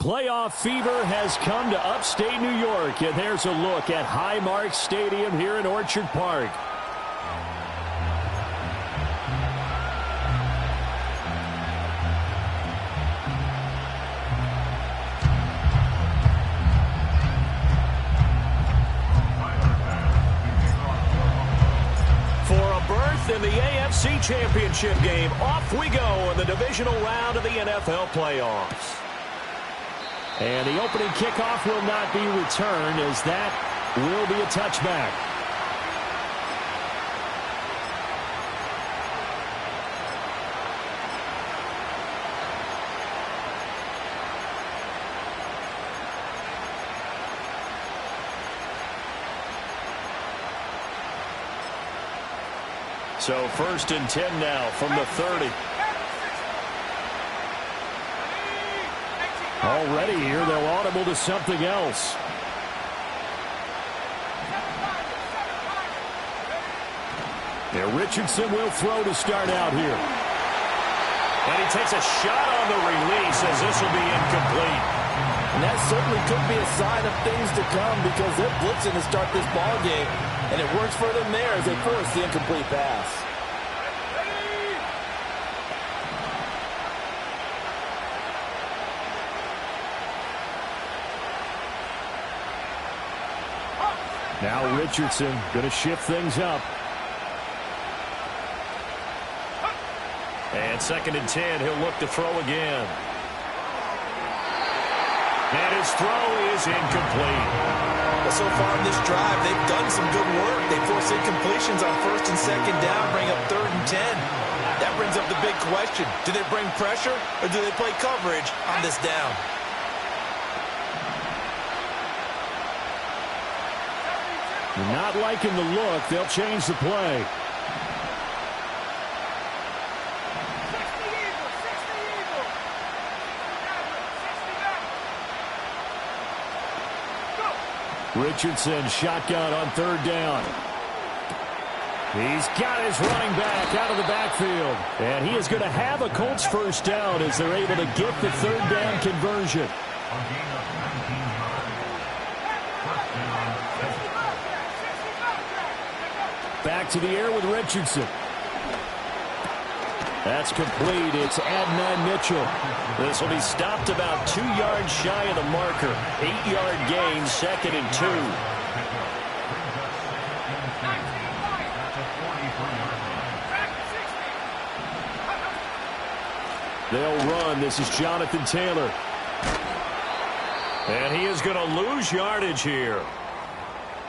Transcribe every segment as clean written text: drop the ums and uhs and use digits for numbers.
Playoff fever has come to upstate New York, and there's a look at Highmark Stadium here in Orchard Park. For a berth in the AFC Championship game, off we go in the divisional round of the NFL playoffs. And the opening kickoff will not be returned, as that will be a touchback. So 1st and 10 now from the 30. Already here, they'll audible to something else. Now Richardson will throw to start out here. And he takes a shot on the release, as this will be incomplete. And that certainly could be a sign of things to come, because they're blitzing to start this ball game, and it works for them there as they force the incomplete pass. Now Richardson going to shift things up. And 2nd and 10, he'll look to throw again. And his throw is incomplete. Well, so far in this drive, they've done some good work. They force incompletions on 1st and 2nd down, bring up 3rd and 10. That brings up the big question. Do they bring pressure, or do they play coverage on this down? Not liking the look. They'll change the play. Richardson shotgun on 3rd down. He's got his running back out of the backfield. And he is going to have a Colts 1st down as they're able to get the 3rd down conversion. Back to the air with Richardson. That's complete. It's Adnan Mitchell. This will be stopped about 2 yards shy of the marker. 8-yard gain, 2nd and 2. They'll run. This is Jonathan Taylor. And he is going to lose yardage here.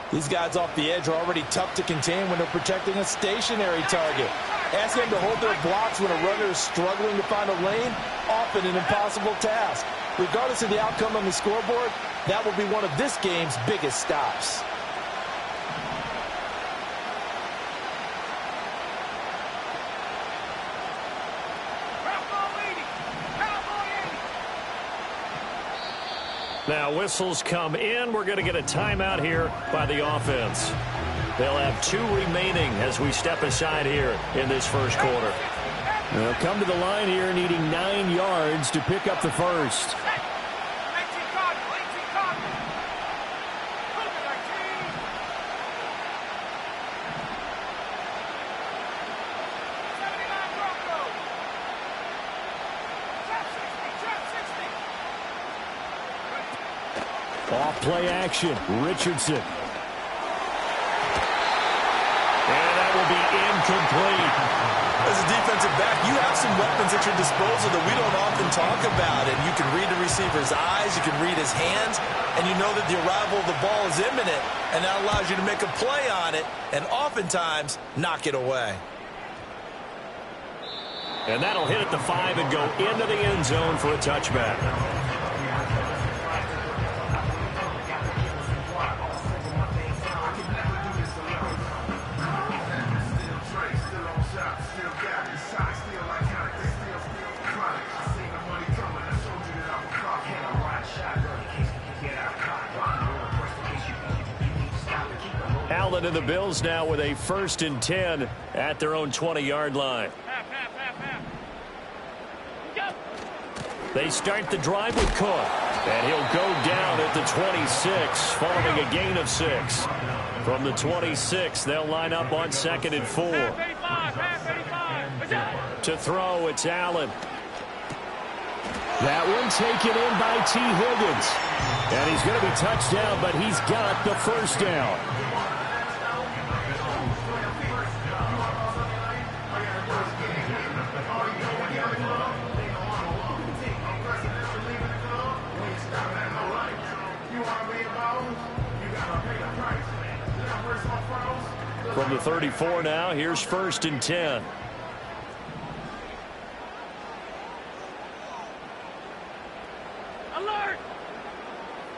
These guys off the edge are already tough to contain when they're protecting a stationary target. Ask them to hold their blocks when a runner is struggling to find a lane, often an impossible task. Regardless of the outcome on the scoreboard, that will be one of this game's biggest stops. Now whistles come in. We're going to get a timeout here by the offense. They'll have 2 remaining as we step aside here in this 1st quarter. They'll come to the line here needing 9 yards to pick up the 1st. Off play action, Richardson. And that will be incomplete. As a defensive back, you have some weapons at your disposal that we don't often talk about. And you can read the receiver's eyes, you can read his hands, and you know that the arrival of the ball is imminent. And that allows you to make a play on it and oftentimes knock it away. And that'll hit at the 5 and go into the end zone for a touchback. Allen and the Bills now with a 1st and 10 at their own 20-yard line. They start the drive with Cutt. And he'll go down at the 26, following a gain of 6. From the 26, they'll line up on 2nd and 4. To throw, it's Allen. That one taken in by T. Higgins. And he's going to be touched down, but he's got the first down. From the 34 now, here's 1st and 10. Alert!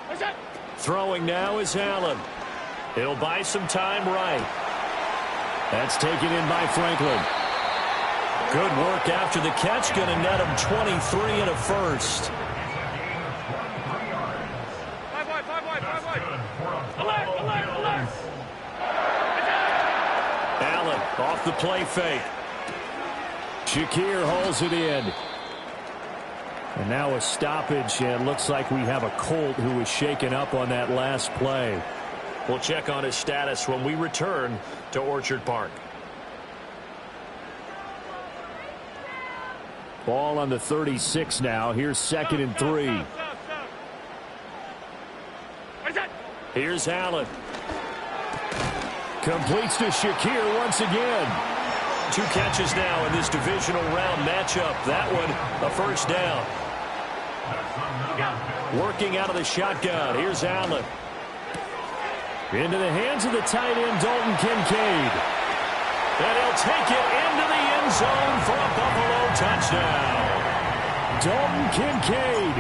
What's that? Throwing now is Allen. He'll buy some time right. That's taken in by Franklin. Good work after the catch. Going to net him 23 and a first. Alert! Allen off the play fake. Shakir holds it in. And now a stoppage, and looks like we have a Colt who was shaken up on that last play. We'll check on his status when we return to Orchard Park. Ball on the 36 now. Here's 2nd and 3. Here's Allen. Completes to Shakir once again. 2 catches now in this divisional round matchup. That one, a first down. Working out of the shotgun. Here's Allen. Into the hands of the tight end, Dalton Kincaid. And he'll take it into the end zone for a Buffalo touchdown. Dalton Kincaid,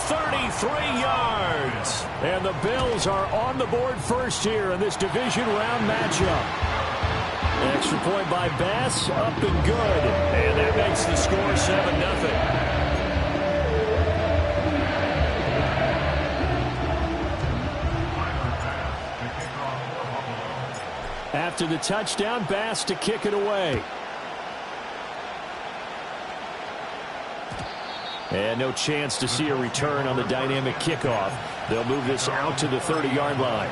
33 yards. And the Bills are on the board first here in this division round matchup. Extra point by Bass, up and good. And that makes the score 7-0. After the touchdown, Bass to kick it away. And no chance to see a return on the dynamic kickoff. They'll move this out to the 30-yard line.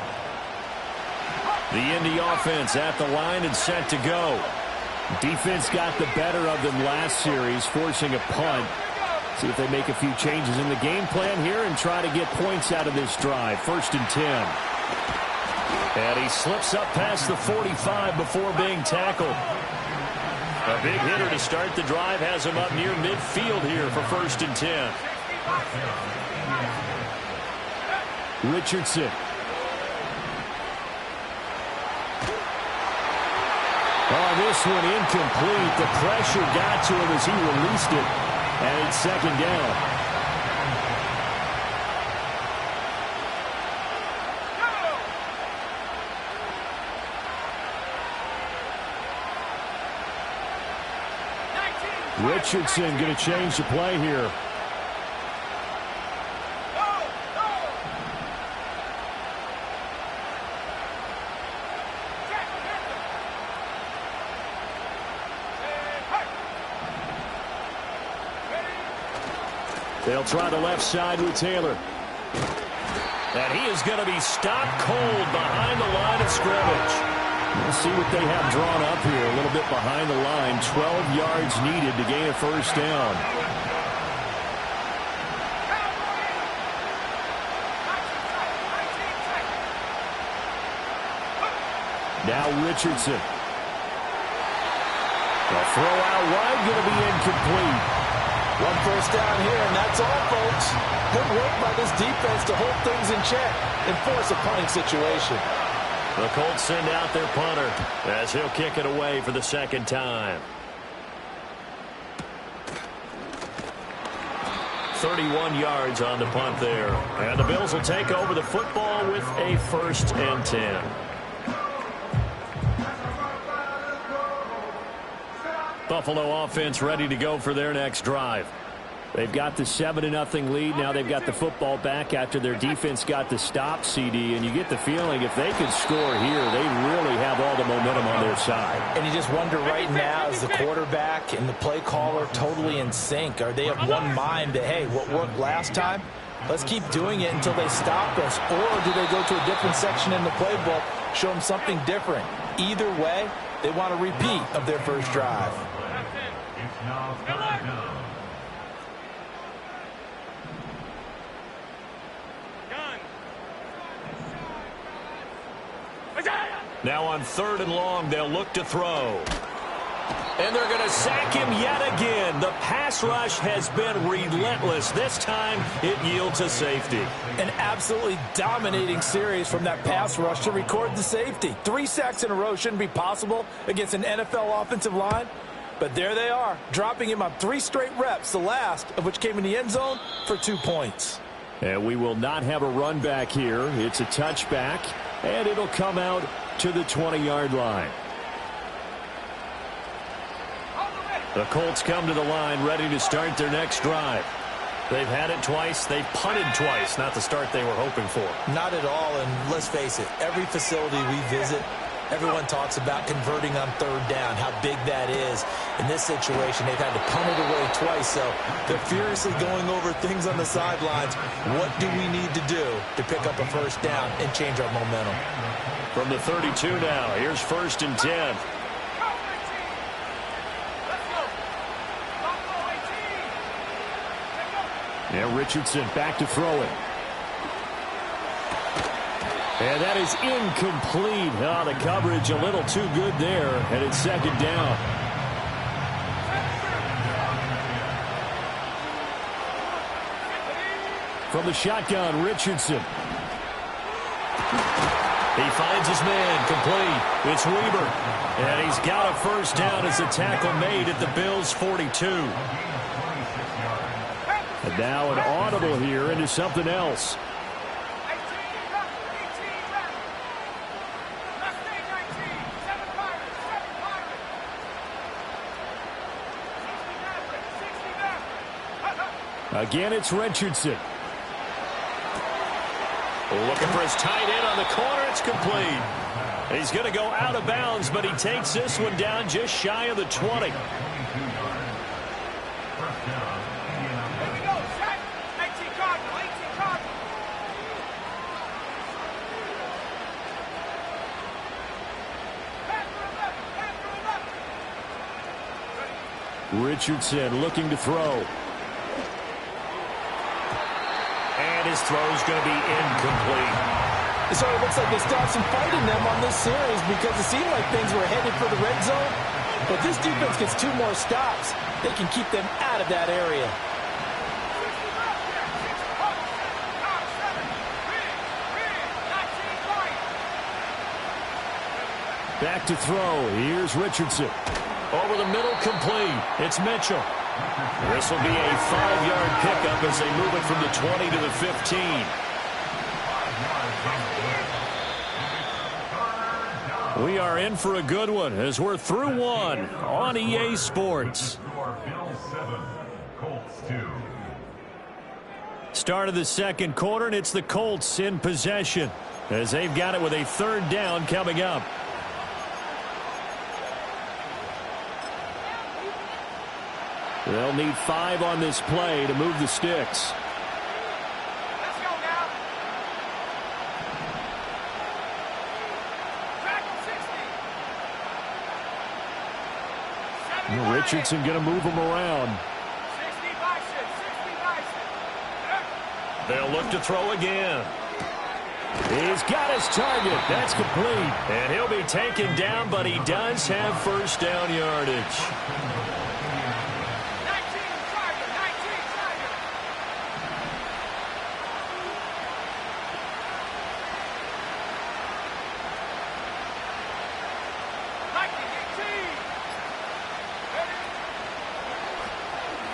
The Indy offense at the line and set to go. Defense got the better of them last series, forcing a punt. See if they make a few changes in the game plan here and try to get points out of this drive. 1st and 10. And he slips up past the 45 before being tackled. A big hitter to start the drive has him up near midfield here for 1st and 10. Richardson. Oh, this one incomplete. The pressure got to him as he released it. And it's 2nd down. Richardson going to change the play here. They'll try the left side with Taylor. And he is going to be stopped cold behind the line of scrimmage. We'll see what they have drawn up here. A little bit behind the line. 12 yards needed to gain a first down. Now Richardson. The throw out wide going to be incomplete. 1 first down here, and that's all, folks. Good work by this defense to hold things in check and force a punting situation. The Colts send out their punter as he'll kick it away for the 2nd time. 31 yards on the punt there. And the Bills will take over the football with a 1st and 10. Buffalo offense ready to go for their next drive. They've got the 7-0 lead. Now they've got the football back after their defense got the stop, CD. And you get the feeling if they could score here, they really have all the momentum on their side. And you just wonder right now, is the quarterback and the play caller totally in sync? Are they of one mind that, hey, what worked last time, Let's keep doing it until they stop us. Or do they go to a different section in the playbook, show them something different? Either way, they want a repeat of their first drive. Now on 3rd and long, they'll look to throw. And they're going to sack him yet again. The pass rush has been relentless. This time, it yields a safety. An absolutely dominating series from that pass rush to record the safety. 3 sacks in a row shouldn't be possible against an NFL offensive line. But there they are, dropping him on 3 straight reps, the last of which came in the end zone for 2 points. And we will not have a run back here. It's a touchback, and it'll come out to the 20-yard line. The Colts come to the line ready to start their next drive. They've had it twice. They've punted twice. Not the start they were hoping for. Not at all, and let's face it, every facility we visit, everyone talks about converting on 3rd down, how big that is. In this situation, they've had to punt it away twice, so they're furiously going over things on the sidelines. What do we need to do to pick up a first down and change our momentum? From the 32 now, here's 1st and 10. Yeah, Richardson back to throw it. And that is incomplete. Oh, the coverage a little too good there, and it's 2nd down. From the shotgun, Richardson. He finds his man, complete. It's Weber. And he's got a first down as a tackle made at the Bills' 42. And now an audible here into something else. Again, it's Richardson. Looking for his tight end on the corner. It's complete. He's going to go out of bounds, but he takes this one down just shy of the 20. Richardson looking to throw. And his throw's going to be incomplete. So it looks like they still have some fight in them on this series because it seemed like things were headed for the red zone. But this defense gets 2 more stops. They can keep them out of that area. Back to throw. Here's Richardson. Over the middle, complete. It's Mitchell. This will be a 5-yard pickup as they move it from the 20 to the 15. We are in for a good one as we're through one on EA Sports. Start of the 2nd quarter, and it's the Colts in possession as they've got it with a 3rd down coming up. They'll need 5 on this play to move the sticks. Let's go now. Richardson going to move him around. 60 Bison, 60 Bison. They'll look to throw again. He's got his target. That's complete. And he'll be taken down, but he does have first down yardage. 19 Tiger, 19 Tiger.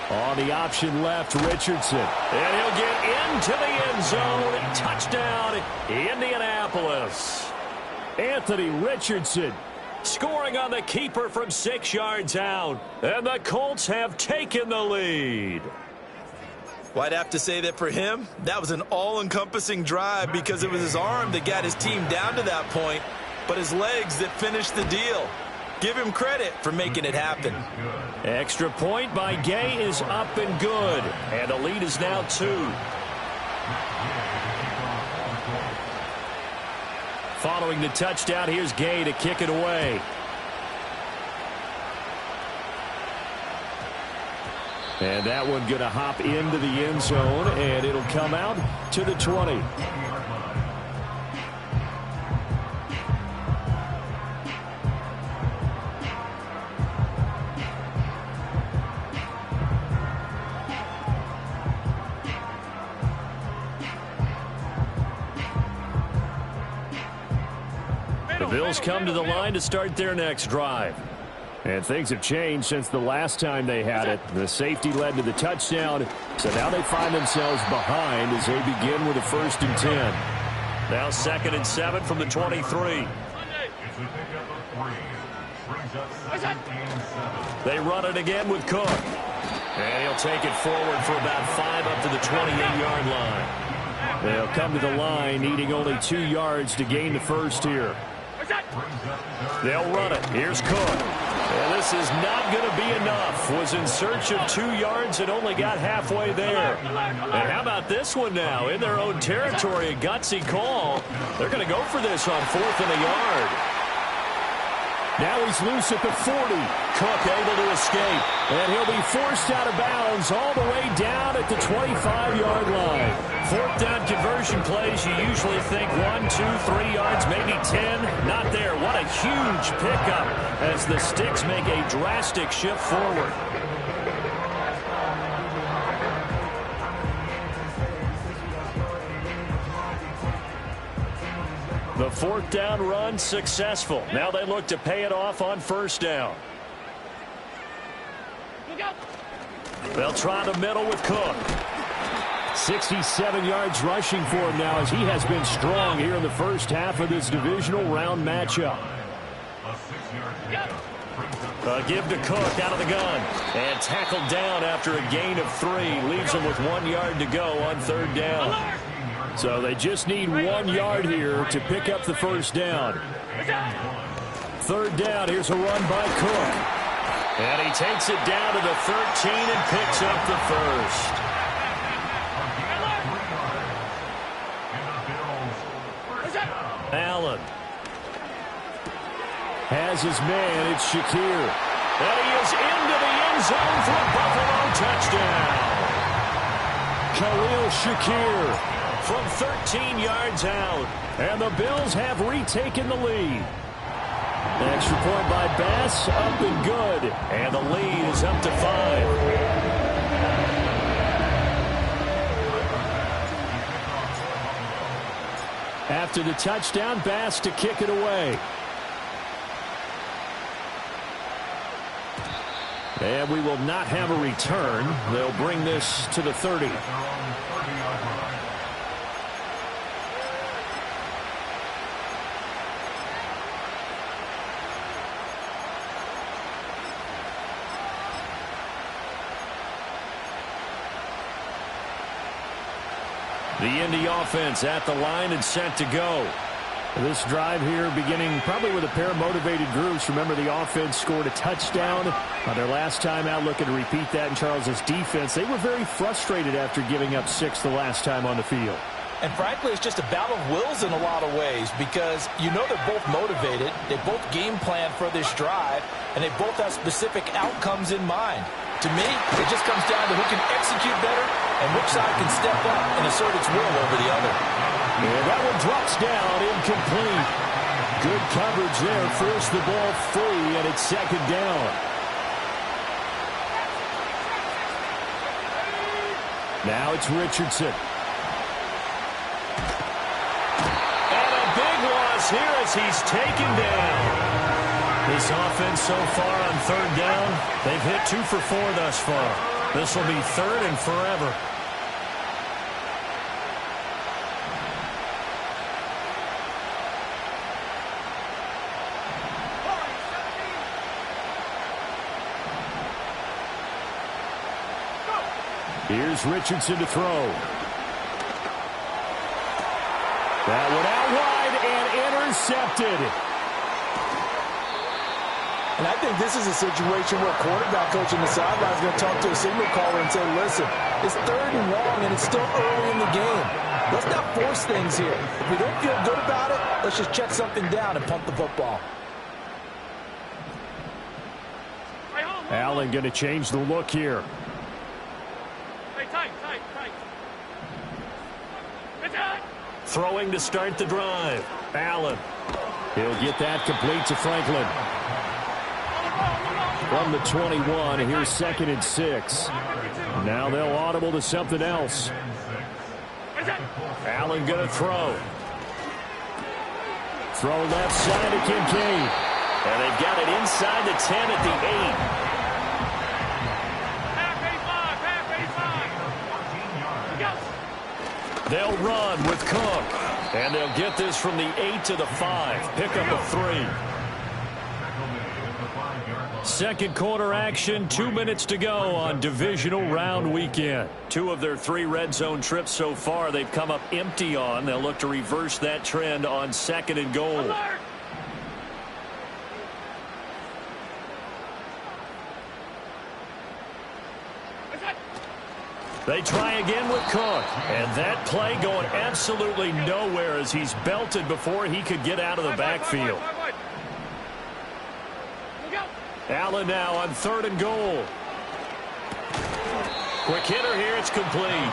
On the option left, Richardson. And he'll get into the end zone. Touchdown, Indianapolis. Anthony Richardson scoring on the keeper from 6 yards out. And the Colts have taken the lead. Well, I'd have to say that for him, that was an all-encompassing drive because it was his arm that got his team down to that point, but his legs that finished the deal. Give him credit for making it happen. Extra point by Gay is up and good. And the lead is now 2. Following the touchdown, here's Gay to kick it away. And that one going to hop into the end zone, and it'll come out to the 20. The Bills come to the line to start their next drive. And things have changed since the last time they had it. The safety led to the touchdown, so now they find themselves behind as they begin with a 1st and 10. Now 2nd and 7 from the 23. They run it again with Cook. And he'll take it forward for about 5 up to the 28-yard line. They'll come to the line needing only 2 yards to gain the first here. They'll run it. Here's Cook. And this is not going to be enough. Was in search of 2 yards and only got halfway there. And how about this one now? In their own territory, a gutsy call. They're going to go for this on 4th and a yard. Now he's loose at the 40. Cook able to escape. And he'll be forced out of bounds all the way down at the 25-yard line. 4th down conversion plays, you usually think 1, 2, 3 yards, maybe 10. Not there. What a huge pickup as the Sticks make a drastic shift forward. The 4th down run successful. Now they look to pay it off on 1st down. They'll try the middle with Cook. 67 yards rushing for him now as he has been strong here in the first half of this divisional round matchup. Give to Cook out of the gun. And tackled down after a gain of 3. Leaves him with 1 yard to go on 3rd down. So they just need 1 yard here to pick up the 1st down. 3rd down. Here's a run by Cook. And he takes it down to the 13 and picks up the 1st. Allen has his man. It's Shakir. And he is into the end zone for a Buffalo touchdown. Khalil Shakir from 13 yards out. And the Bills have retaken the lead. Extra point by Bass, up and good. And the lead is up to 5. After the touchdown, Bass to kick it away. And we will not have a return. They'll bring this to the 30. The Indy offense at the line and set to go. This drive here beginning probably with a pair of motivated groups. Remember, the offense scored a touchdown on their last time out, looking to repeat that in Charles's defense. They were very frustrated after giving up 6 the last time on the field. And frankly, it's just a battle of wills in a lot of ways because you know they're both motivated. They both game plan for this drive, and they both have specific outcomes in mind. To me, it just comes down to who can execute better and which side can step up and assert its will over the other. And that one drops down, incomplete. Good coverage there. Forced the ball free, and it's 2nd down. Now it's Richardson. And a big loss here as he's taken down. This offense so far on 3rd down, they've hit 2 for 4 thus far. This will be 3rd and forever. Here's Richardson to throw. That one out wide and intercepted. And I think this is a situation where quarterback coach on the sideline is going to talk to a signal caller and say, listen, it's 3rd and long, and it's still early in the game. Let's not force things here. If we don't feel good about it, let's just check something down and punt the football. Allen going to change the look here. Tight. Throwing to start the drive. Allen. He'll get that complete to Franklin. From the 21, here's 2nd and 6. Now they'll audible to something else. Allen going to throw. Throw left side to Kincaid. And they've got it inside the 10 at the 8. They'll run with Cook. And they'll get this from the 8 to the 5. Pickup of 3. Second quarter action, 2 minutes to go on divisional round weekend. 2 of their 3 red zone trips so far they've come up empty on. They'll look to reverse that trend on 2nd and goal. They try again with Cook. And that play going absolutely nowhere as he's belted before he could get out of the backfield. Allen now on 3rd and goal. Quick hitter here. It's complete.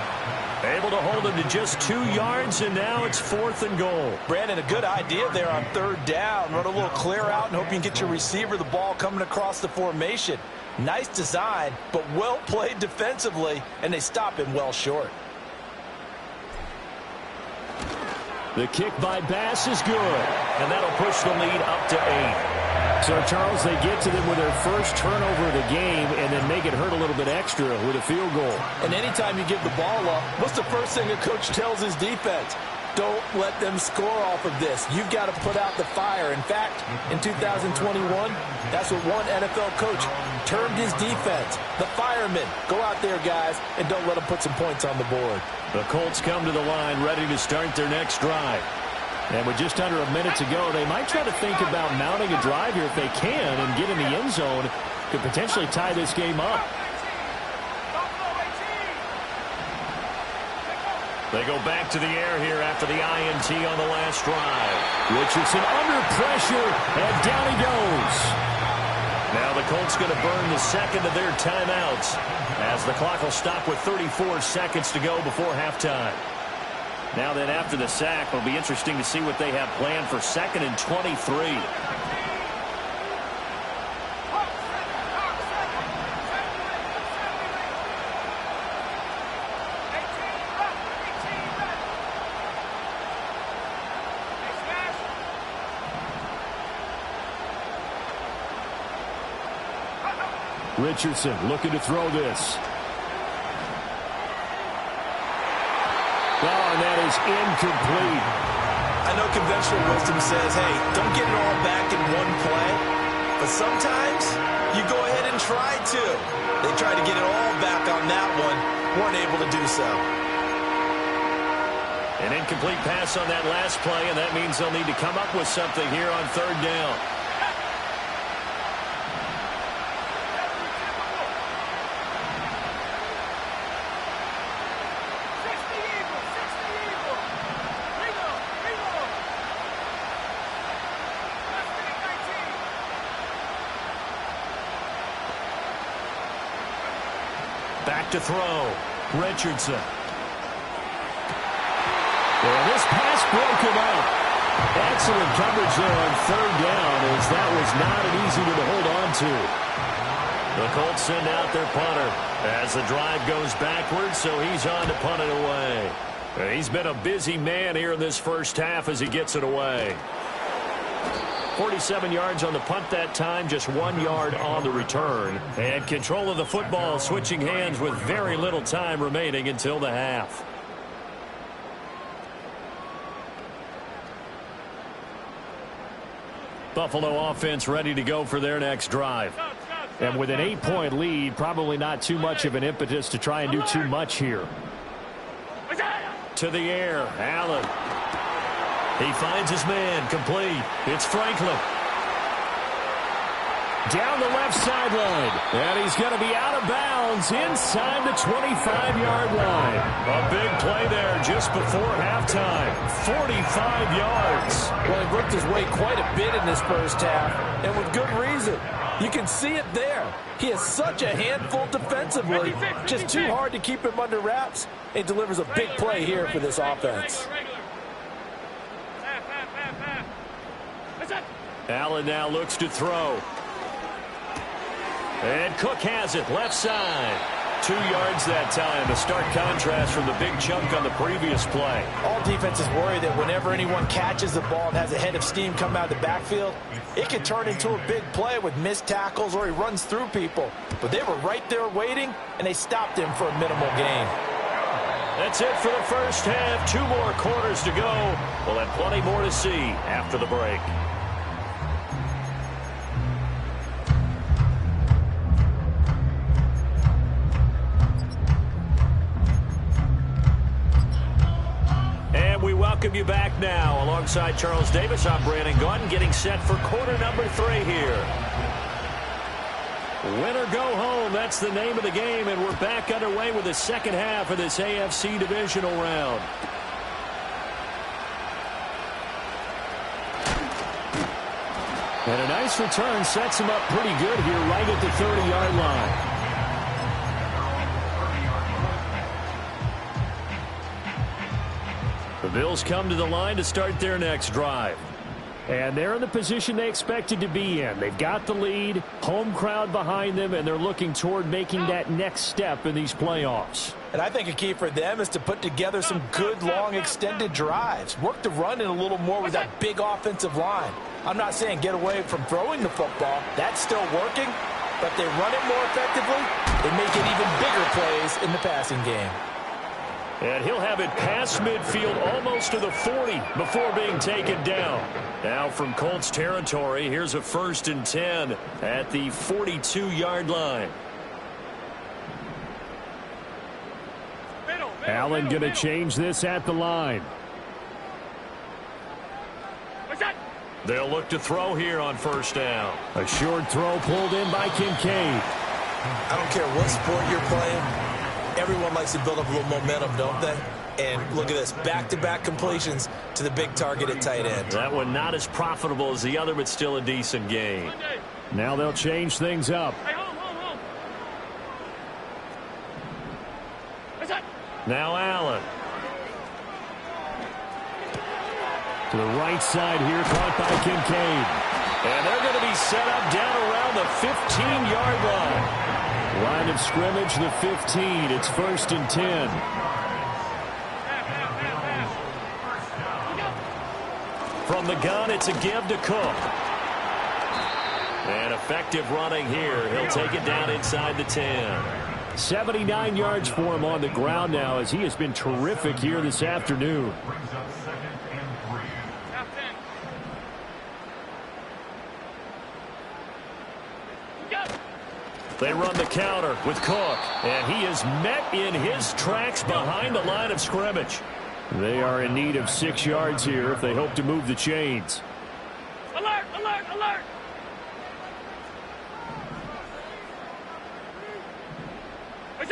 Able to hold him to just 2 yards, and now it's 4th and goal. Brandon, a good idea there on 3rd down. Run a little clear out and hope you can get your receiver the ball coming across the formation. Nice design, but well played defensively, and they stop him well short. The kick by Bass is good, and that'll push the lead up to 8. So, Charles, they get to them with their first turnover of the game and then make it hurt a little bit extra with a field goal. And anytime you give the ball up, what's the first thing a coach tells his defense? Don't let them score off of this. You've got to put out the fire. In fact, in 2021, that's what one NFL coach termed his defense. The firemen. Go out there, guys, and don't let them put some points on the board. The Colts come to the line ready to start their next drive. And with just under a minute to go, they might try to think about mounting a drive here if they can and get in the end zone to potentially tie this game up. They go back to the air here after the INT on the last drive. Richardson under pressure, and down he goes. Now the Colts going to burn the second of their timeouts as the clock will stop with 34 seconds to go before halftime. Now then, after the sack, it'll be interesting to see what they have planned for 2nd and 23. Richardson looking to throw this. Oh, and that is incomplete. I know conventional wisdom says, hey, don't get it all back in one play. But sometimes you go ahead and try to. They tried to get it all back on that one. Weren't able to do so. An incomplete pass on that last play, and that means they'll need to come up with something here on 3rd down. Back to throw. Richardson. And this pass broken up. Excellent coverage there on 3rd down as that was not an easy one to hold on to. The Colts send out their punter as the drive goes backwards, so he's on to punt it away. He's been a busy man here in this first half as he gets it away. 47 yards on the punt that time, just 1 yard on the return. And control of the football switching hands with very little time remaining until the half. Buffalo offense ready to go for their next drive. And with an 8-point lead, probably not too much of an impetus to try and do too much here. To the air, Allen. He finds his man, complete. It's Franklin. Down the left sideline. And he's going to be out of bounds inside the 25-yard line. A big play there just before halftime. 45 yards. Well, he worked his way quite a bit in this first half, and with good reason. You can see it there. He is such a handful defensively. Just too hard to keep him under wraps. It delivers a big play here for this offense. Allen now looks to throw. And Cook has it, left side. 2 yards that time, a stark contrast from the big chunk on the previous play. All defenses worry that whenever anyone catches the ball and has a head of steam come out of the backfield, it can turn into a big play with missed tackles or he runs through people. But they were right there waiting, and they stopped him for a minimal gain. That's it for the first half. 2 more quarters to go. We'll have plenty more to see after the break. We welcome you back now. Alongside Charles Davis, I'm Brandon Gaudin, getting set for quarter number 3 here. Win or go home, that's the name of the game, and we're back underway with the second half of this AFC divisional round. And a nice return sets him up pretty good here right at the 30-yard line. The Bills come to the line to start their next drive. And they're in the position they expected to be in. They've got the lead, home crowd behind them, and they're looking toward making that next step in these playoffs. And I think a key for them is to put together some good, long, extended drives. Work the run in a little more with that big offensive line. I'm not saying get away from throwing the football. That's still working. But they run it more effectively, they make it even bigger plays in the passing game. And he'll have it past midfield almost to the 40 before being taken down. Now from Colts territory, here's a 1st and 10 at the 42-yard line. Allen going to change this at the line. They'll look to throw here on 1st down. A short throw pulled in by Kincaid. I don't care what sport you're playing. Everyone likes to build up a little momentum, don't they? And look at this, back-to-back completions to the big target at tight end. That one not as profitable as the other, but still a decent gain. Now they'll change things up. Now Allen. To the right side here, caught by Kincaid. And they're going to be set up down around the 15-yard line. Line of scrimmage, the 15. It's 1st and 10. From the gun, it's a give to Cook. And effective running here. He'll take it down inside the 10. 79 yards for him on the ground now as he has been terrific here this afternoon. They run the counter with Cook, and he is met in his tracks behind the line of scrimmage. They are in need of 6 yards here if they hope to move the chains. Alert, alert, alert!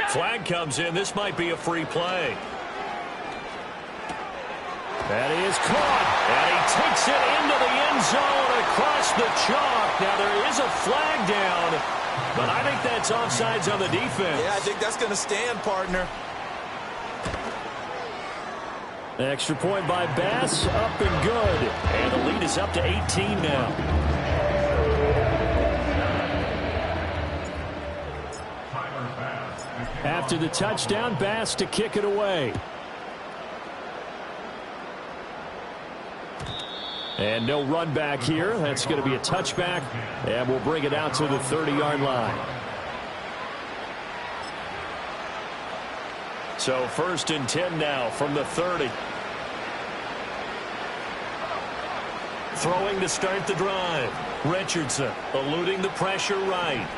Flag comes in. This might be a free play. That is caught, and he takes it into the end zone across the chalk. Now there is a flag down, but I think that's offsides on the defense. Yeah, I think that's going to stand, partner. Extra point by Bass, up and good. And the lead is up to 18 now. After the touchdown, Bass to kick it away. And no run back here. That's going to be a touchback, and we'll bring it out to the 30-yard line. So 1st and 10 now from the 30. Throwing to start the drive. Richardson eluding the pressure right.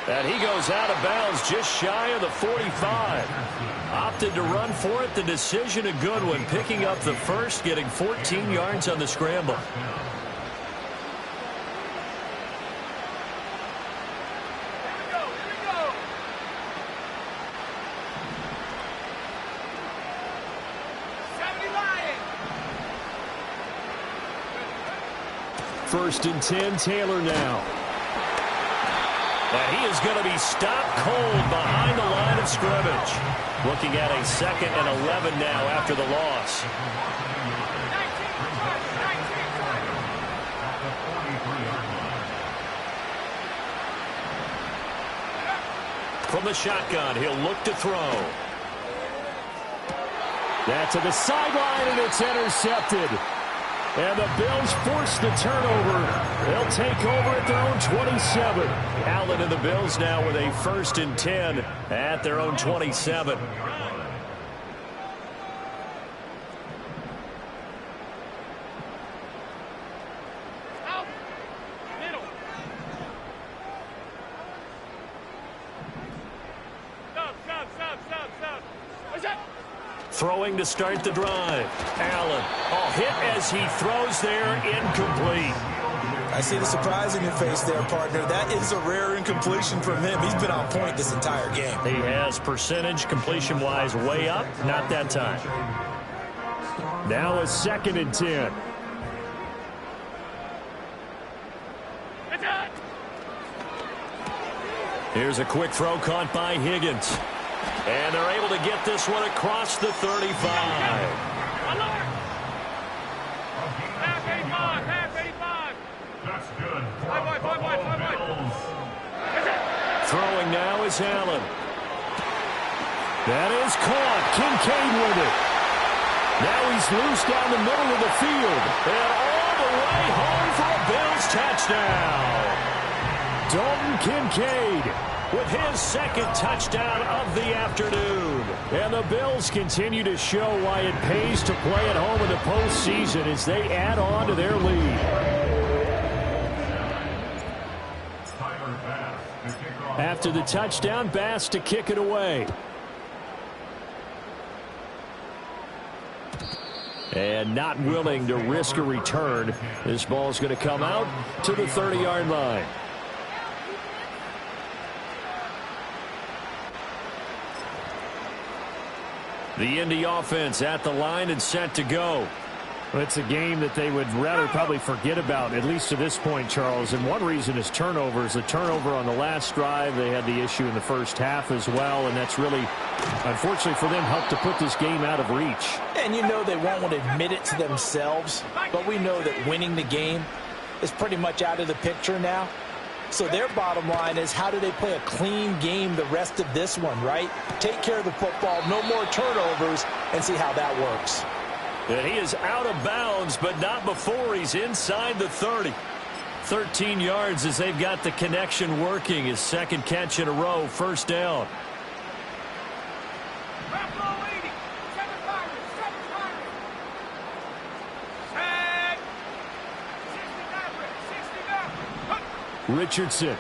And he goes out of bounds just shy of the 45. Opted to run for it. The decision a good one. Picking up the first, getting 14 yards on the scramble. First and 10, Taylor now. And he is going to be stopped cold behind the line of scrimmage. Looking at a 2nd and 11 now after the loss. From the shotgun, he'll look to throw. That's to the sideline, and it's intercepted. And the Bills force the turnover. They'll take over at their own 27. Allen and the Bills now with a 1st and 10 at their own 27. Out. Middle. Stop. What's that? Throwing to start the drive. Allen, hit as he throws there, incomplete. I see the surprise in your face there, partner. That is a rare incompletion from him. He's been on point this entire game. He has percentage completion-wise way up, not that time. Now a 2nd and 10. Here's a quick throw caught by Higgins. And they're able to get this one across the 35. Alert! Half 85. That's good. Five wide. Throwing now is Allen. That is caught. Kincaid with it. Now he's loose down the middle of the field. And all the way home for a Bills touchdown. Dalton Kincaid with his 2nd touchdown of the afternoon. And the Bills continue to show why it pays to play at home in the postseason as they add on to their lead. After the touchdown, Bass to kick it away. And not willing to risk a return. This ball's going to come out to the 30-yard line. The Indy offense at the line and set to go. Well, it's a game that they would rather probably forget about, at least to this point, Charles. And one reason is turnovers. A turnover on the last drive. They had the issue in the first half as well, and that's really, unfortunately for them, helped to put this game out of reach. And you know they won't want to admit it to themselves, but we know that winning the game is pretty much out of the picture now. So their bottom line is, how do they play a clean game the rest of this one, right? Take care of the football, no more turnovers, and see how that works. And he is out of bounds, but not before he's inside the 30. 13 yards as they've got the connection working. His 2nd catch in a row, 1st down. Richardson.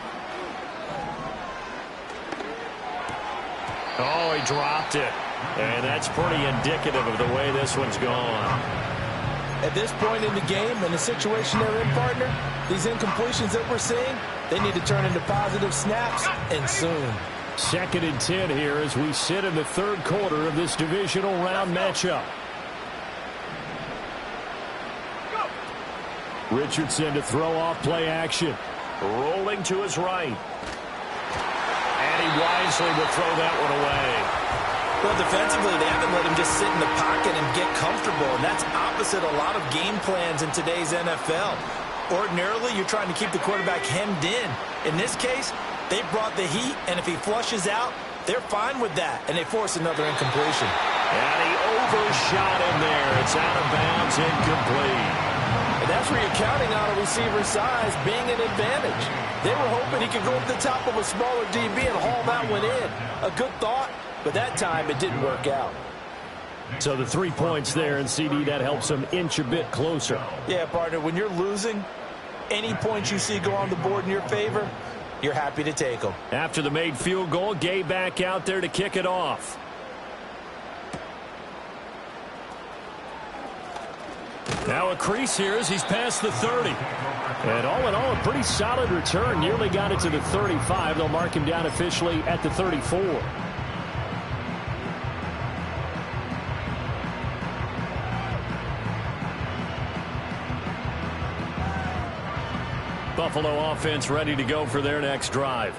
Oh, he dropped it. And that's pretty indicative of the way this one's gone. At this point in the game, in the situation they're in, partner, these incompletions that we're seeing, they need to turn into positive snaps, and soon. 2nd and 10 here as we sit in the 3rd quarter of this divisional round matchup. Richardson to throw off play action. Rolling to his right. And he wisely will throw that one away. Well, defensively, they haven't let him just sit in the pocket and get comfortable, and that's opposite a lot of game plans in today's NFL. Ordinarily, you're trying to keep the quarterback hemmed in. In this case, they brought the heat, and if he flushes out, they're fine with that, and they force another incompletion. And he overshot him there. It's out of bounds, incomplete. And that's where you're counting on a receiver's size being an advantage. They were hoping he could go up the top of a smaller DB and haul that one in. A good thought, but that time it didn't work out. So the 3 points there, and CD, that helps them inch a bit closer. Yeah, partner, when you're losing, any points you see go on the board in your favor, you're happy to take them. After the made field goal, Gay back out there to kick it off. Now a crease here as he's past the 30. And all in all, a pretty solid return. Nearly got it to the 35. They'll mark him down officially at the 34. Buffalo offense ready to go for their next drive.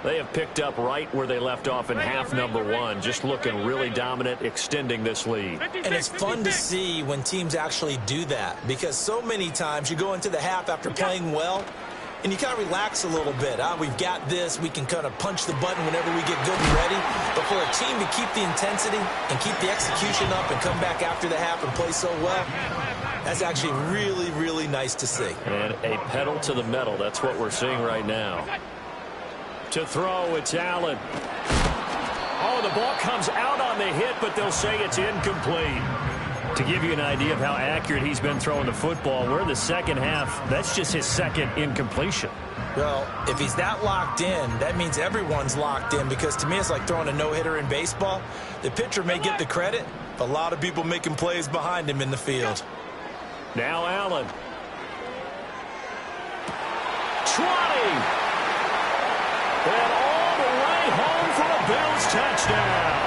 They have picked up right where they left off in half number one, just looking really dominant, extending this lead. And it's fun to see when teams actually do that, because so many times you go into the half after playing well, and you kind of relax a little bit. We've got this. We can kind of punch the button whenever we get good and ready. But for a team to keep the intensity and keep the execution up and come back after the half and play so well, that's actually really, really nice to see. And a pedal to the metal. That's what we're seeing right now. To throw, it's Allen. Oh, the ball comes out on the hit, but they'll say it's incomplete. To give you an idea of how accurate he's been throwing the football, we're in the second half. That's just his second incompletion. Well, if he's that locked in, that means everyone's locked in, because to me it's like throwing a no-hitter in baseball. The pitcher may get the credit, but a lot of people making plays behind him in the field. Now Allen. 20. And all the way home for a Bills touchdown.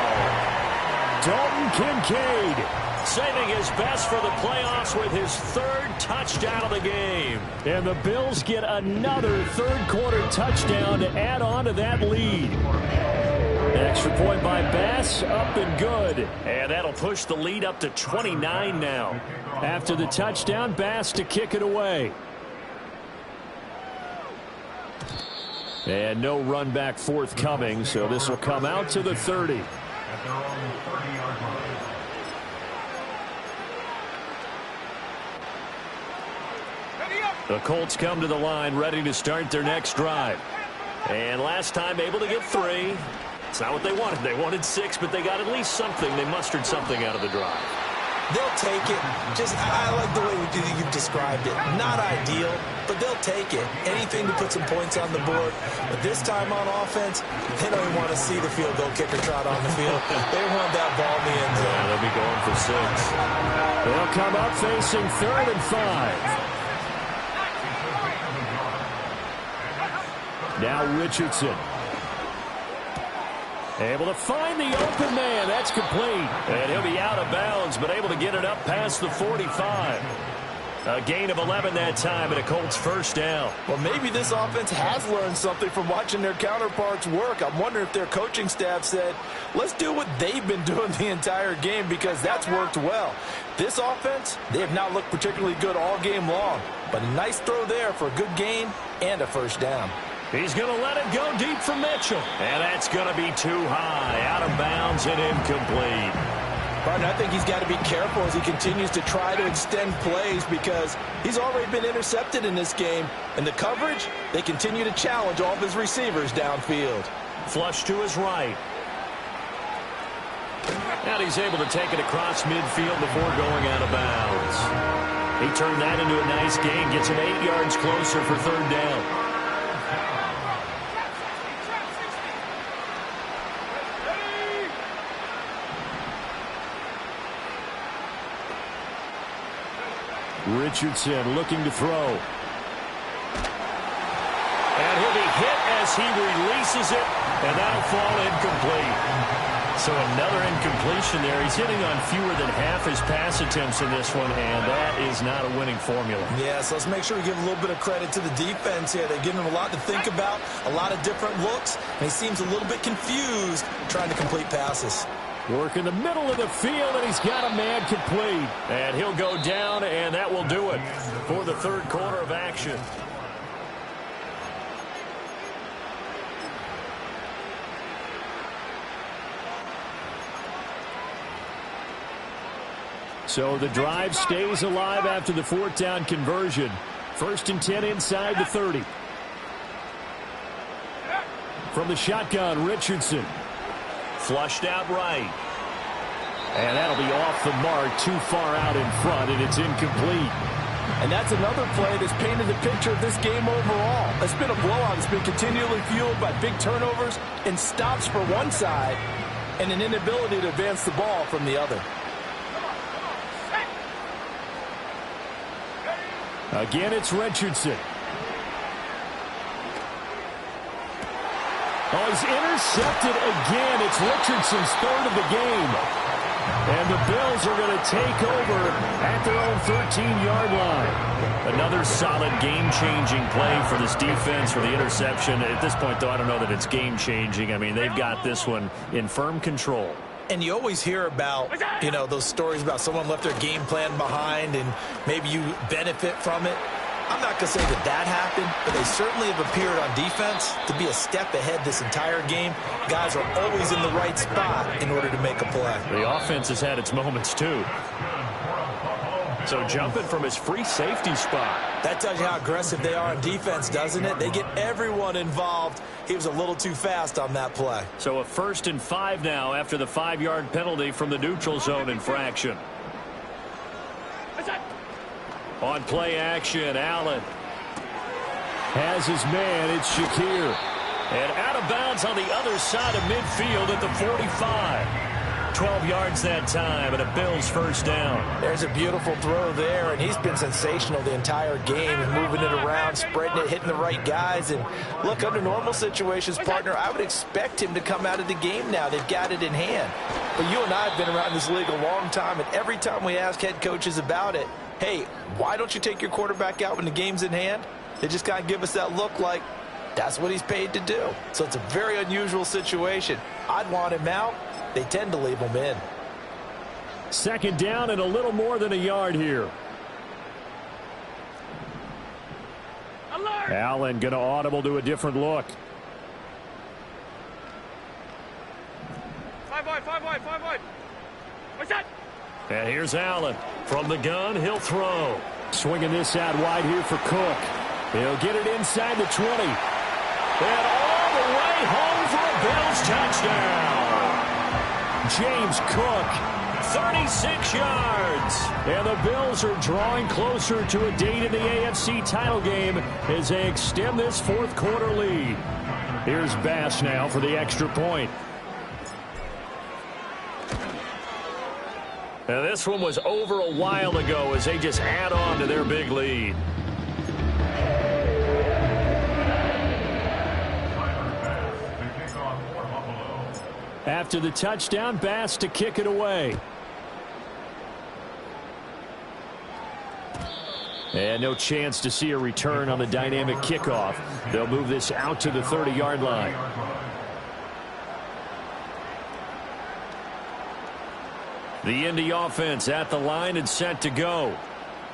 Dalton Kincaid saving his best for the playoffs with his third touchdown of the game. And the Bills get another third-quarter touchdown to add on to that lead. Extra point by Bass, up and good. And that'll push the lead up to 29 now. After the touchdown, Bass to kick it away. And no run back forthcoming, so this will come out to the 30. The Colts come to the line ready to start their next drive. And last time able to get 3. It's not what they wanted. They wanted 6, but they got at least something. They mustered something out of the drive. They'll take it. I like the way you've described it. Not ideal, but they'll take it. Anything to put some points on the board. But this time on offense, they don't even want to see the field goal kicker trot on the field. They want that ball in the end zone. Yeah, they'll be going for 6. They'll come up facing 3rd and 5. Now Richardson. Able to find the open man. That's complete. And he'll be out of bounds, but able to get it up past the 45. A gain of 11 that time, and a Colts first down. Well, maybe this offense has learned something from watching their counterparts work. I'm wondering if their coaching staff said, let's do what they've been doing the entire game, because that's worked well. This offense, they have not looked particularly good all game long. But a nice throw there for a good gain and a first down. He's going to let it go deep for Mitchell. And that's going to be too high. Out of bounds and incomplete. Partner, I think he's got to be careful as he continues to try to extend plays, because he's already been intercepted in this game. And the coverage, they continue to challenge all of his receivers downfield. Flush to his right. And he's able to take it across midfield before going out of bounds. He turned that into a nice gain. Gets him 8 yards closer for 3rd down. Richardson looking to throw. And he'll be hit as he releases it, and that'll fall incomplete. So another incompletion there. He's hitting on fewer than half his pass attempts in this one, and that is not a winning formula. Yeah, so let's make sure we give a little bit of credit to the defense here. They're giving him a lot to think about, a lot of different looks, and he seems a little bit confused trying to complete passes. Work in the middle of the field, and he's got a man complete. And he'll go down, and that will do it for the 3rd quarter of action. So the drive stays alive after the 4th down conversion. 1st and 10 inside the 30. From the shotgun, Richardson. Flushed out right. And that'll be off the mark, too far out in front, and it's incomplete. And that's another play that's painted the picture of this game overall. It's been a blowout. It's been continually fueled by big turnovers and stops for one side and an inability to advance the ball from the other. Again, it's Richardson. Oh, he's intercepted again. It's Richardson's 3rd of the game. And the Bills are going to take over at their own 13-yard line. Another solid game-changing play for this defense for the interception. At this point, though, I don't know that it's game-changing. I mean, they've got this one in firm control. And you always hear about, those stories about someone left their game plan behind and maybe you benefit from it. I'm not going to say that happened, but they certainly have appeared on defense to be a step ahead this entire game. Guys are always in the right spot in order to make a play. The offense has had its moments, too. So jumping from his free safety spot. That tells you how aggressive they are on defense, doesn't it? They get everyone involved. He was a little too fast on that play. So a 1st and 5 now after the 5-yard penalty from the neutral zone infraction. On play action, Allen has his man. It's Shakir. And out of bounds on the other side of midfield at the 45. 12 yards that time and a Bills first down. There's a beautiful throw there, and he's been sensational the entire game and moving it around, spreading it, hitting the right guys. And look, under normal situations, partner, I would expect him to come out of the game now. They've got it in hand. But you and I have been around this league a long time, and every time we ask head coaches about it, hey, why don't you take your quarterback out when the game's in hand? They just kind of give us that look like that's what he's paid to do. So it's a very unusual situation. I'd want him out. They tend to leave him in. 2nd down and a little more than a yard here. Alert! Allen going to audible to a different look. 5 wide. What's that? And here's Allen. From the gun, he'll throw. Swinging this out wide here for Cook. He'll get it inside the 20. And all the way home for a Bills touchdown. James Cook, 36 yards. And the Bills are drawing closer to a date in the AFC title game as they extend this 4th quarter lead. Here's Bass now for the extra point. Now this one was over a while ago as they just add on to their big lead. After the touchdown, Bass to kick it away. And no chance to see a return on the dynamic kickoff. They'll move this out to the 30-yard line. The Indy offense at the line and set to go.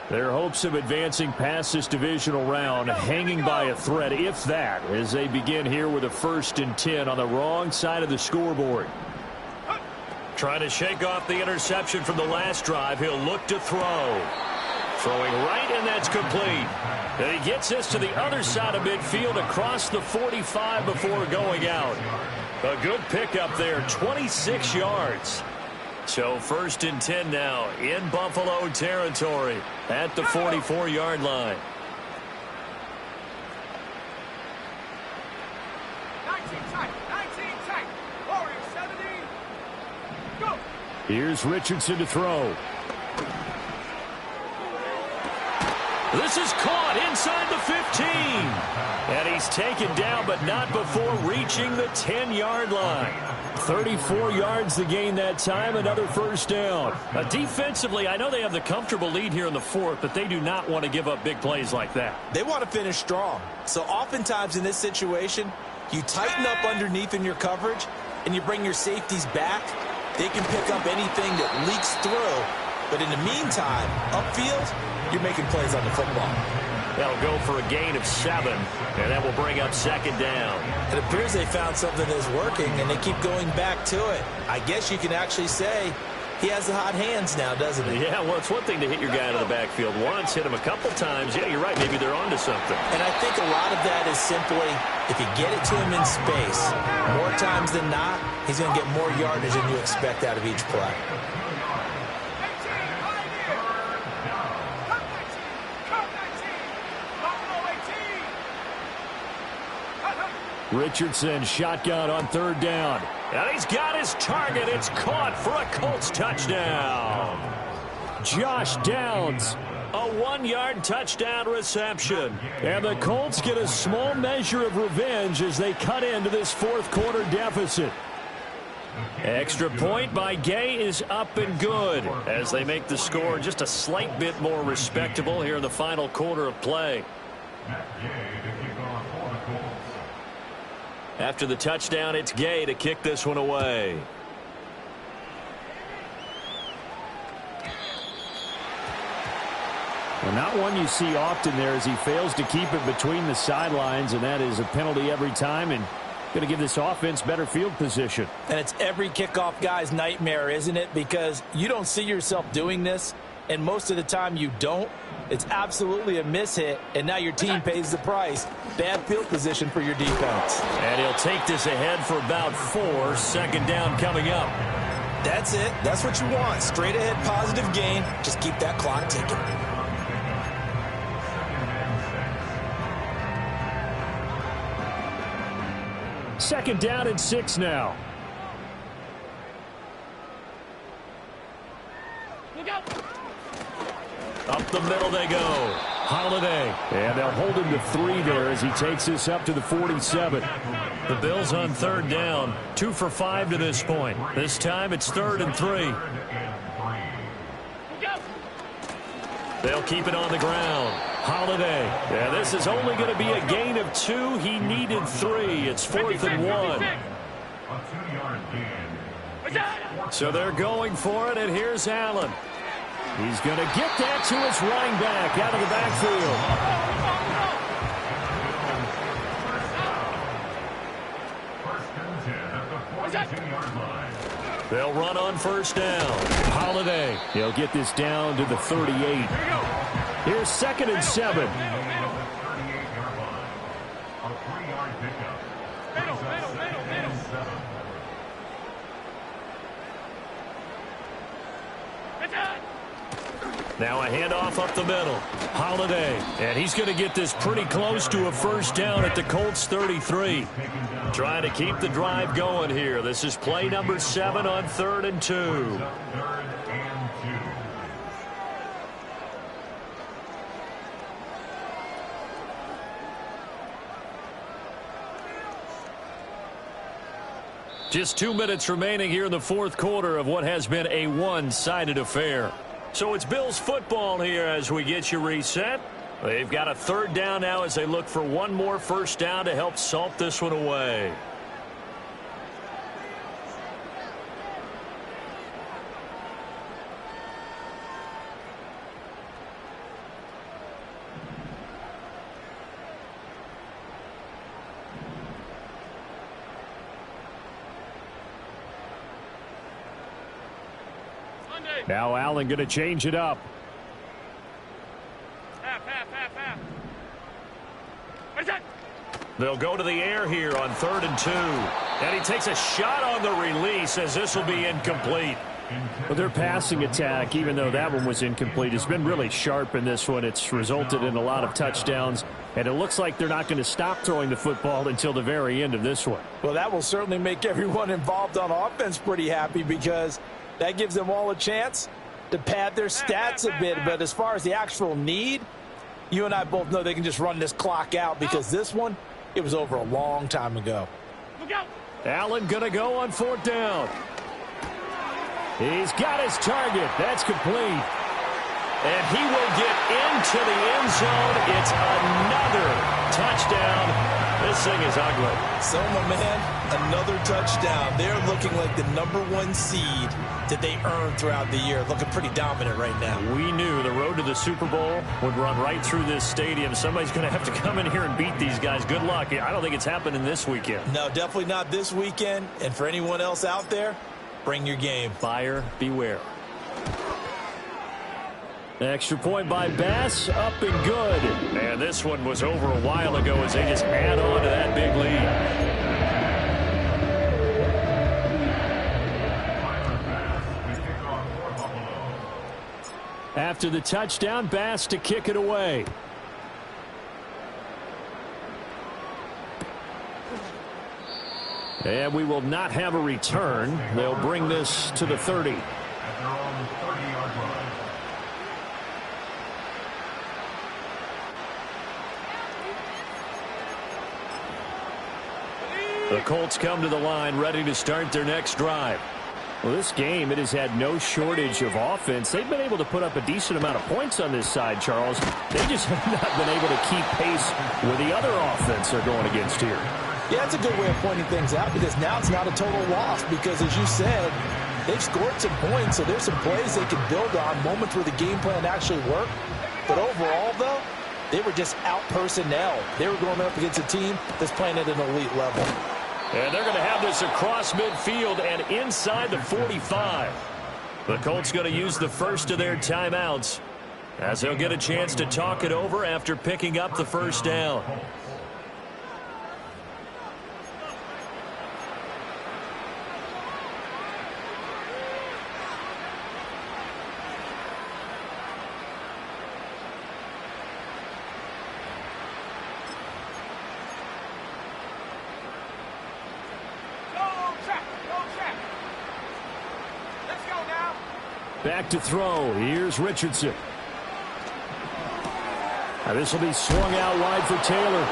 Their hopes of advancing past this divisional round hanging by a thread, if that, as they begin here with a 1st and 10 on the wrong side of the scoreboard. Trying to shake off the interception from the last drive. He'll look to throw. Throwing right, and that's complete. And he gets this to the other side of midfield across the 45 before going out. A good pickup there, 26 yards. So 1st and 10 now in Buffalo territory at the 44-yard line. 19 tight. Warriors 70. Go. Here's Richardson to throw. This is caught inside the 15. And he's taken down, but not before reaching the 10-yard line. 34 yards the gain that time, another 1st down. Defensively, I know they have the comfortable lead here in the 4th, but they do not want to give up big plays like that. They want to finish strong. So oftentimes in this situation, you tighten up underneath in your coverage, and you bring your safeties back. They can pick up anything that leaks through. But in the meantime, upfield, you're making plays on the football. That'll go for a gain of 7, and that will bring up 2nd down. It appears they found something that's working, and they keep going back to it. I guess you can actually say he has the hot hands now, doesn't he? Yeah, well, it's one thing to hit your guy out of the backfield once, hit him a couple times. Yeah, you're right. Maybe they're onto something. And I think a lot of that is simply if you get it to him in space, more times than not, he's going to get more yardage than you expect out of each play. Richardson shotgun on 3rd down. And he's got his target. It's caught for a Colts touchdown. Josh Downs, a 1-yard touchdown reception. And the Colts get a small measure of revenge as they cut into this 4th quarter deficit. Extra point by Gay is up and good as they make the score just a slight bit more respectable here in the final quarter of play. After the touchdown, it's Gay to kick this one away. Well, not one you see often there as he fails to keep it between the sidelines, and that is a penalty every time and going to give this offense better field position. And it's every kickoff guy's nightmare, isn't it? Because you don't see yourself doing this, and most of the time you don't. It's absolutely a mishit, and now your team pays the price. Bad field position for your defense. And he'll take this ahead for about 4. Second down coming up. That's it. That's what you want. Straight ahead positive gain. Just keep that clock ticking. Second down and 6 now. Look out! Up the middle they go. Holiday. And they'll hold him to 3 there as he takes this up to the 47. The Bills on third down. 2 for 5 to this point. This time it's 3rd and 3. Look out! They'll keep it on the ground. Holiday. Yeah, this is only going to be a gain of 2. He needed 3. It's 4th and 1. So they're going for it, and here's Allen. He's going to get that to his running back out of the backfield. They'll run on first down. Holiday. He'll get this down to the 38. Here's 2nd and 7. Now a handoff up the middle. Holiday. And he's going to get this pretty close to a first down at the Colts 33. Trying to keep the drive going here. This is play number 7 on 3rd and 2. Just 2 minutes remaining here in the fourth quarter of what has been a one-sided affair. So it's Bills football here as we get you reset. They've got a 3rd down now as they look for one more first down to help salt this one away. Now Allen going to change it up. Half. What is that? They'll go to the air here on 3rd and 2. And he takes a shot on the release as this will be incomplete. Well, their passing attack, even though that one was incomplete, has been really sharp in this one. It's resulted in a lot of touchdowns, and it looks like they're not going to stop throwing the football until the very end of this one. Well, that will certainly make everyone involved on offense pretty happy because that gives them all a chance to pad their stats a bit. But as far as the actual need, you and I both know they can just run this clock out because this one, it was over a long time ago. Look out! Allen going to go on 4th down. He's got his target. That's complete. And he will get into the end zone. It's another touchdown. This thing is ugly. So, my man, another touchdown. They're looking like the #1 seed that they earned throughout the year. Looking pretty dominant right now. We knew the road to the Super Bowl would run right through this stadium. Somebody's going to have to come in here and beat these guys. Good luck. I don't think it's happening this weekend. No, definitely not this weekend. And for anyone else out there, bring your game. Buyer beware. Extra point by Bass, up and good. And this one was over a while ago as they just add on to that big lead. After the touchdown, Bass to kick it away. And we will not have a return. They'll bring this to the 30. The Colts come to the line ready to start their next drive. Well, this game, it has had no shortage of offense. They've been able to put up a decent amount of points on this side, Charles. They just have not been able to keep pace with the other offense they're going against here. Yeah, that's a good way of pointing things out because now it's not a total loss because, as you said, they've scored some points, so there's some plays they can build on, moments where the game plan actually worked. But overall, though, they were just out-personnel. They were going up against a team that's playing at an elite level. And they're going to have this across midfield and inside the 45. The Colts going to use the first of their timeouts as they'll get a chance to talk it over after picking up the first down. Back to throw. Here's Richardson. Now this will be swung out wide for Taylor.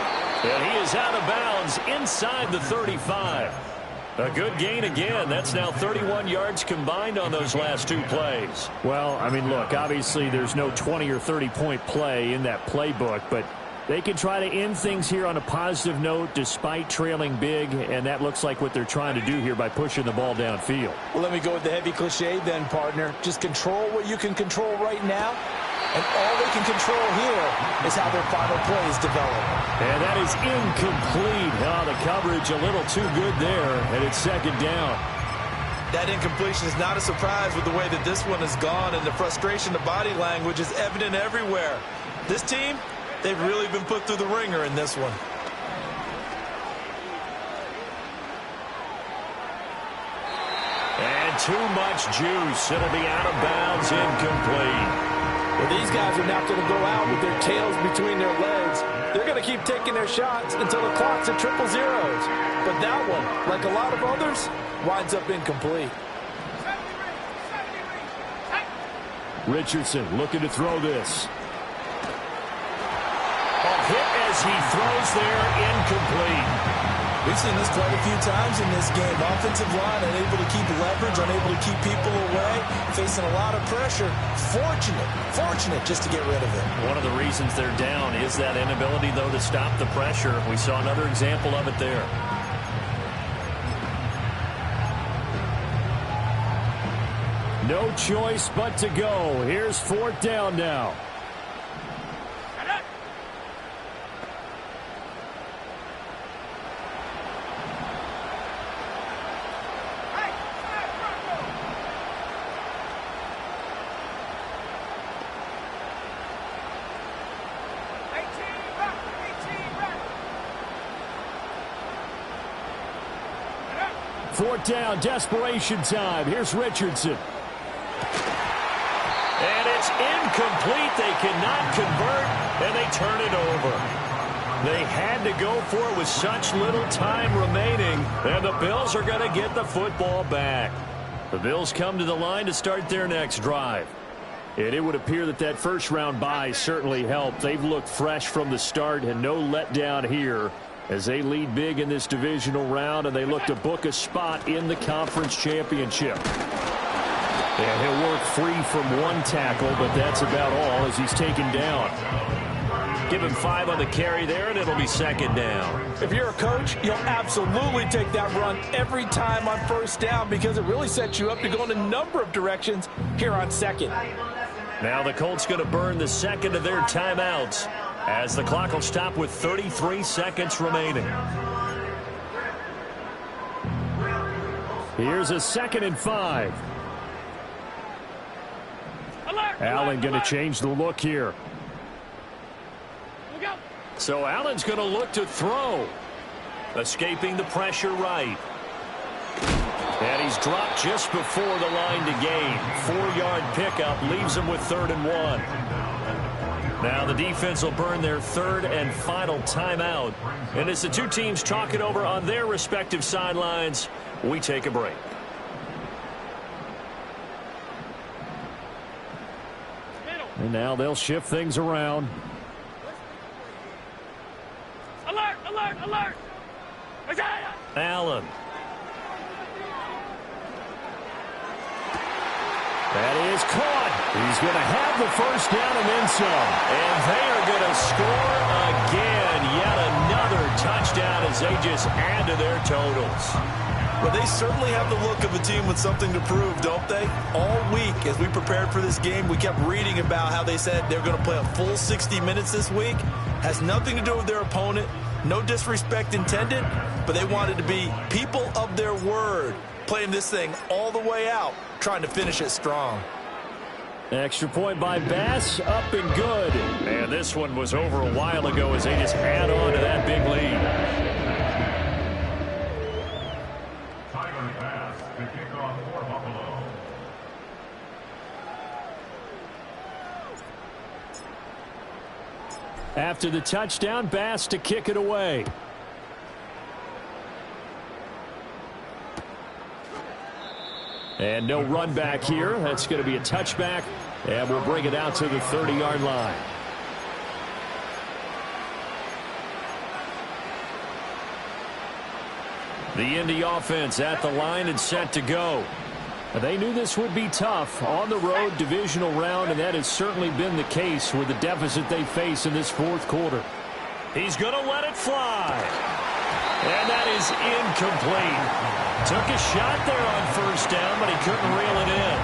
And he is out of bounds inside the 35. A good gain again. That's now 31 yards combined on those last two plays. Well, I mean, look, obviously there's no 20 or 30-point play in that playbook, but they can try to end things here on a positive note despite trailing big, and that looks like what they're trying to do here by pushing the ball downfield. Well, let me go with the heavy cliche then, partner. Just control what you can control right now, and all they can control here is how their final plays develop. And that is incomplete. Oh, the coverage a little too good there, and it's second down. That incompletion is not a surprise with the way that this one has gone, and the frustration, the body language is evident everywhere. This team, they've really been put through the ringer in this one. And too much juice. It'll be out of bounds, incomplete. Well, these guys are not going to go out with their tails between their legs. They're going to keep taking their shots until the clock's at triple zeros. But that one, like a lot of others, winds up incomplete. Richardson looking to throw this. Hit as he throws there, incomplete. We've seen this quite a few times in this game. Offensive line unable to keep leverage, unable to keep people away, facing a lot of pressure. Fortunate just to get rid of it. One of the reasons they're down is that inability, though, to stop the pressure. We saw another example of it there. No choice but to go. Here's fourth down now. Fourth down, desperation time. Here's Richardson. And it's incomplete. They cannot convert, and they turn it over. They had to go for it with such little time remaining, and the Bills are going to get the football back. The Bills come to the line to start their next drive. And it would appear that that first-round bye certainly helped. They've looked fresh from the start and no letdown here as they lead big in this divisional round, and they look to book a spot in the conference championship. And he'll work free from one tackle, but that's about all as he's taken down. Give him 5 on the carry there, and it'll be second down. If you're a coach, you'll absolutely take that run every time on first down because it really sets you up to go in a number of directions here on second. Now the Colts going to burn the second of their timeouts as the clock will stop with 33 seconds remaining. Here's a 2nd and 5. Allen going to change the look here. So Allen's going to look to throw. Escaping the pressure right. And he's dropped just before the line to gain. 4-yard pickup leaves him with 3rd and 1. Now the defense will burn their 3rd and final timeout. And as the two teams talk it over on their respective sidelines, we take a break. And now they'll shift things around. Alert, alert, alert. Allen. That is caught. He's going to have the first down and then some. And they are going to score again. Yet another touchdown as they just add to their totals. Well, they certainly have the look of a team with something to prove, don't they? All week, as we prepared for this game, we kept reading about how they said they're going to play a full 60 minutes this week. Has nothing to do with their opponent. No disrespect intended, but they wanted to be people of their word, playing this thing all the way out, trying to finish it strong. Extra point by Bass, up and good. And this one was over a while ago as they just add on to that big lead. After the touchdown, Bass to kick it away. And no run back here. That's going to be a touchback, and we'll bring it out to the 30-yard line. The Indy offense at the line and set to go. They knew this would be tough on the road divisional round, and that has certainly been the case with the deficit they face in this fourth quarter. He's going to let it fly. And that is incomplete. Took a shot there on first down, but he couldn't reel it in.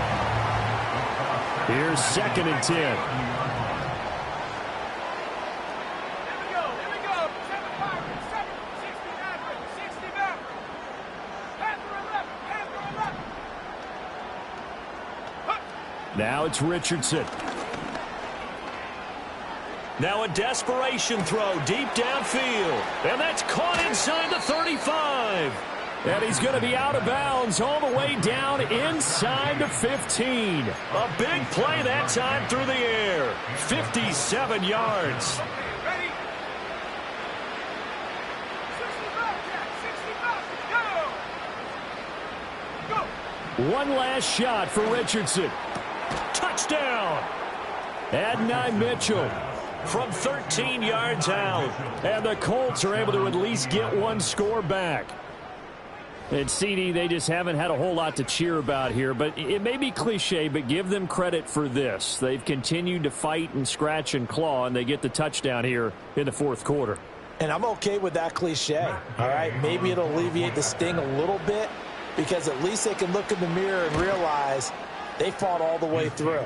Here's 2nd and 10. Now it's Richardson. Now a desperation throw deep downfield. And that's caught inside the 35. And he's going to be out of bounds all the way down inside the 15. A big play that time through the air. 57 yards. One last shot for Richardson. Touchdown. Adonai Mitchell From 13 yards out. And the Colts are able to at least get one score back. And CD, they just haven't had a whole lot to cheer about here, but it may be cliche, but give them credit for this. They've continued to fight and scratch and claw, and they get the touchdown here in the fourth quarter. And I'm okay with that cliche, all right? Maybe it'll alleviate the sting a little bit because at least they can look in the mirror and realize they fought all the way through.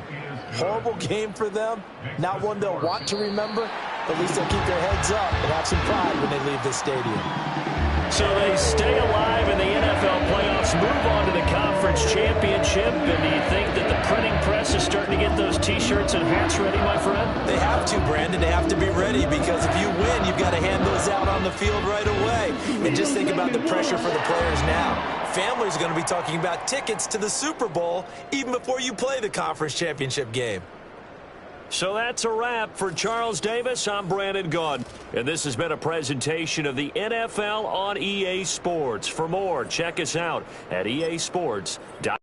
Horrible game for them, not one they'll want to remember. At least they'll keep their heads up and have some pride when they leave the stadium. So they stay alive in the NFL playoffs, move on to the conference championship. And do you think that the printing press is starting to get those T-shirts and hats ready, my friend? They have to, Brandon. They have to be ready because if you win, you've got to hand those out on the field right away. And just think about the pressure for the players now. Families are going to be talking about tickets to the Super Bowl even before you play the conference championship game. So that's a wrap for Charles Davis. I'm Brandon Gaudin, and this has been a presentation of the NFL on EA Sports. For more, check us out at easports.com.